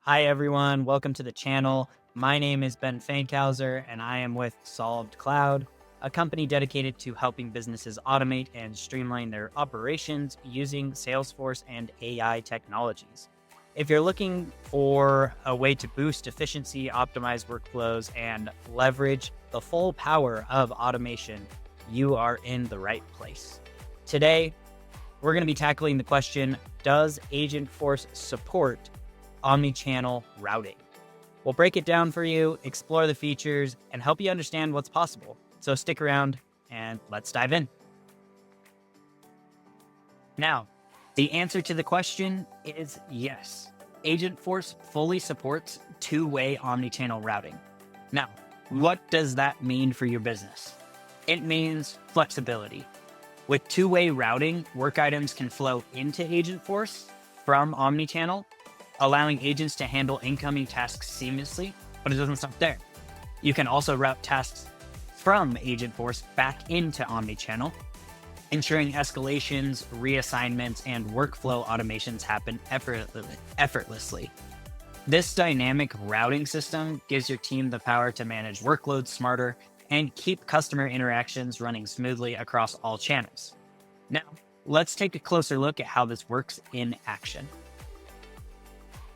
Hi, everyone. Welcome to the channel. My name is Ben Fankhauser, and I am with SOLVD.cloud, a company dedicated to helping businesses automate and streamline their operations using Salesforce and AI technologies. If you're looking for a way to boost efficiency, optimize workflows, and leverage the full power of automation, you are in the right place. Today, we're going to be tackling the question, does Agentforce support omni-channel routing? We'll break it down for you, explore the features, and help you understand what's possible. So stick around and let's dive in. Now, the answer to the question is yes. Agentforce fully supports two-way omni-channel routing. Now, what does that mean for your business? It means flexibility. With two-way routing, work items can flow into Agentforce from omni-channel, allowing agents to handle incoming tasks seamlessly, but it doesn't stop there. You can also route tasks from Agentforce back into omnichannel, ensuring escalations, reassignments, and workflow automations happen effortlessly. This dynamic routing system gives your team the power to manage workloads smarter and keep customer interactions running smoothly across all channels. Now, let's take a closer look at how this works in action.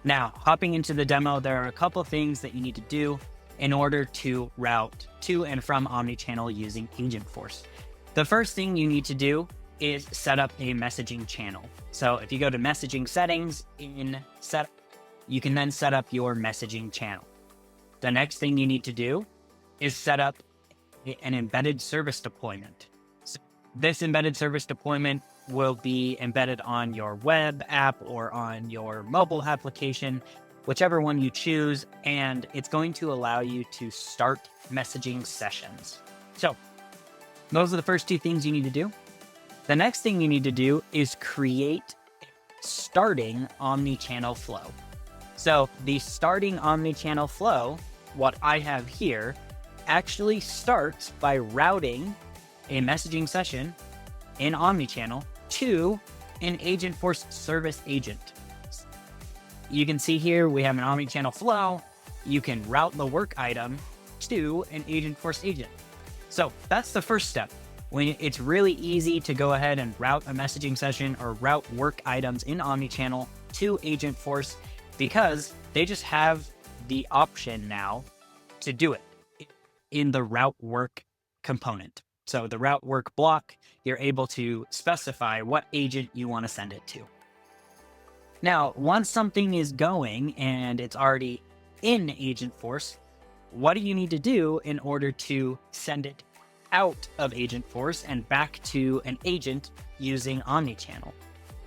Now, hopping into the demo, there are a couple things that you need to do in order to route to and from omnichannel using Agentforce. The first thing you need to do is set up a messaging channel. So if you go to messaging settings you can then set up your messaging channel. The next thing you need to do is set up an embedded service deployment. So this embedded service deployment will be embedded on your web app or on your mobile application, whichever one you choose, and it's going to allow you to start messaging sessions. So those are the first two things you need to do. The next thing you need to do is create starting omni-channel flow. So the starting omni-channel flow, what I have here, actually starts by routing a messaging session in omnichannel to an Agentforce service agent. You can see here we have an omnichannel flow. You can route the work item to an Agentforce agent. So that's the first step. When it's really easy to go ahead and route a messaging session or route work items in omnichannel to Agentforce because they just have the option now to do it in the route work component. So the route work block, you're able to specify what agent you want to send it to. Now, once something is going and it's already in Agentforce, what do you need to do in order to send it out of Agentforce and back to an agent using omnichannel?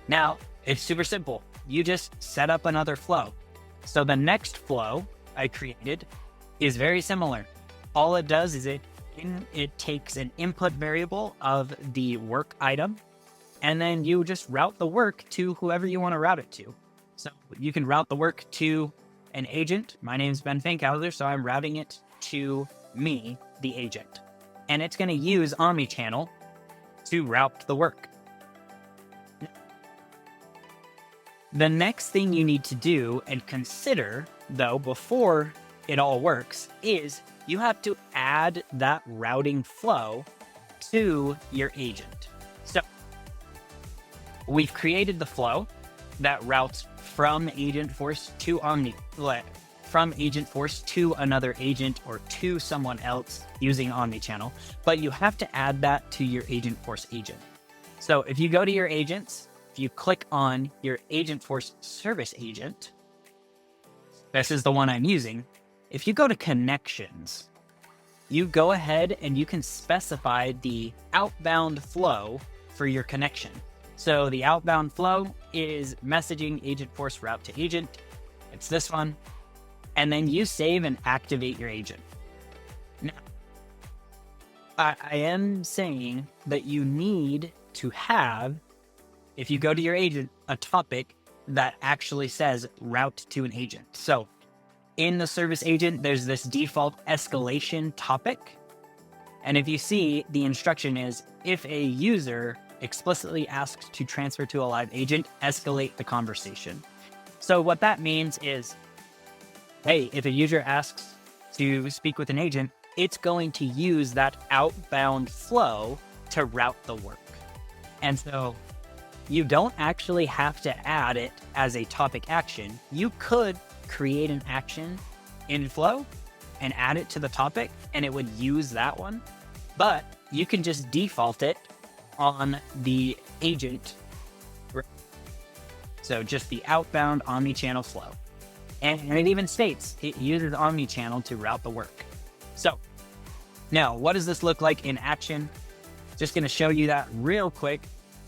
Now, it's super simple. You just set up another flow. So the next flow I created is very similar. All it does is it takes an input variable of the work item, and then you just route the work to whoever you want to route it to. So you can route the work to an agent. My name's Ben Fankhauser, so I'm routing it to me, the agent. And it's going to use omnichannel to route the work. The next thing you need to do and consider, though, before it all works, is you have to add that routing flow to your agent. So we've created the flow that routes from Agentforce to from Agentforce to another agent or to someone else using omnichannel, but you have to add that to your Agentforce agent. So if you go to your agents, if you click on your Agentforce service agent, this is the one I'm using. If you go to connections, you go ahead and you can specify the outbound flow for your connection. So the outbound flow is messaging Agentforce route to agent. It's this one. And then you save and activate your agent. Now, I am saying that you need to have, if you go to your agent, a topic that actually says route to an agent. So in the service agent, there's this default escalation topic. And if you see, the instruction is, if a user explicitly asks to transfer to a live agent, escalate the conversation. So what that means is hey, if a user asks to speak with an agent, it's going to use that outbound flow to route the work. And so you don't actually have to add it as a topic action. You could create an action in Flow and add it to the topic, and it would use that one. But you can just default it on the agent. So just the outbound omni-channel flow. And it even states it uses omni-channel to route the work. So now, what does this look like in action? Just going to show you that real quick.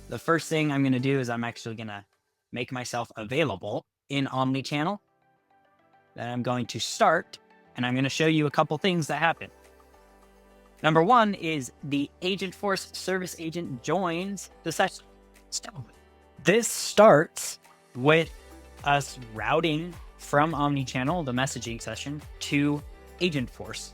The first thing I'm going to do is I'm actually going to make myself available in Omnichannel. Then I'm going to start, and I'm going to show you a couple things that happen. Number one is the Agentforce service agent joins the session. So this starts with us routing from Omnichannel, the messaging session, to Agentforce.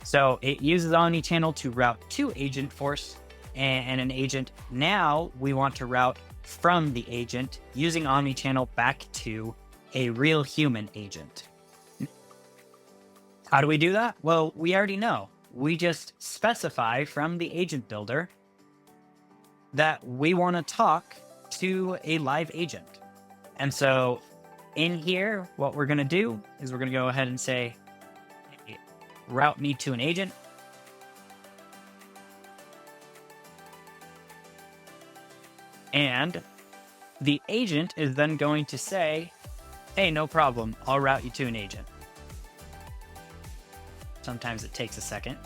So it uses Omnichannel to route to Agentforce and an agent. Now we want to route from the agent using Omnichannel back to a real human agent. How do we do that? Well, we already know. We just specify from the agent builder that we want to talk to a live agent. And so in here, what we're going to do is we're going to go ahead and say, hey, route me to an agent. And the agent is then going to say, hey, no problem, I'll route you to an agent. Sometimes it takes a second.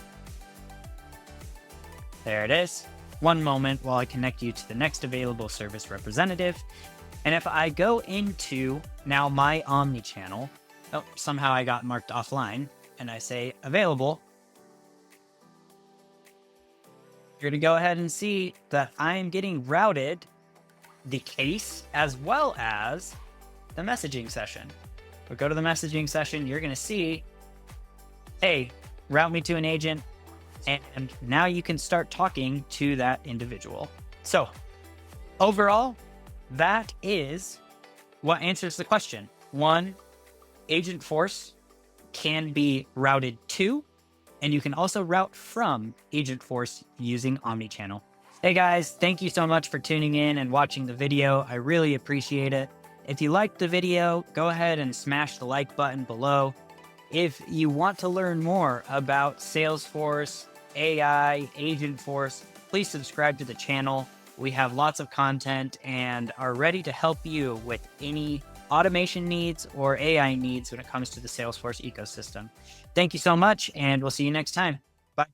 There it is. One moment while I connect you to the next available service representative. And if I go into now my Omnichannel, oh, somehow I got marked offline, and I say available, you're going to go ahead and see that I am getting routed the case as well as the messaging session. But go to the messaging session, you're going to see, hey, route me to an agent. And now you can start talking to that individual. So overall, that is what answers the question. One, Agentforce can be routed to, and you can also route from Agentforce using Omnichannel. Hey guys, thank you so much for tuning in and watching the video. I really appreciate it. If you liked the video, go ahead and smash the like button below. If you want to learn more about Salesforce, AI, Agentforce, please subscribe to the channel. We have lots of content and are ready to help you with any automation needs or AI needs when it comes to the Salesforce ecosystem. Thank you so much, and we'll see you next time. Bye.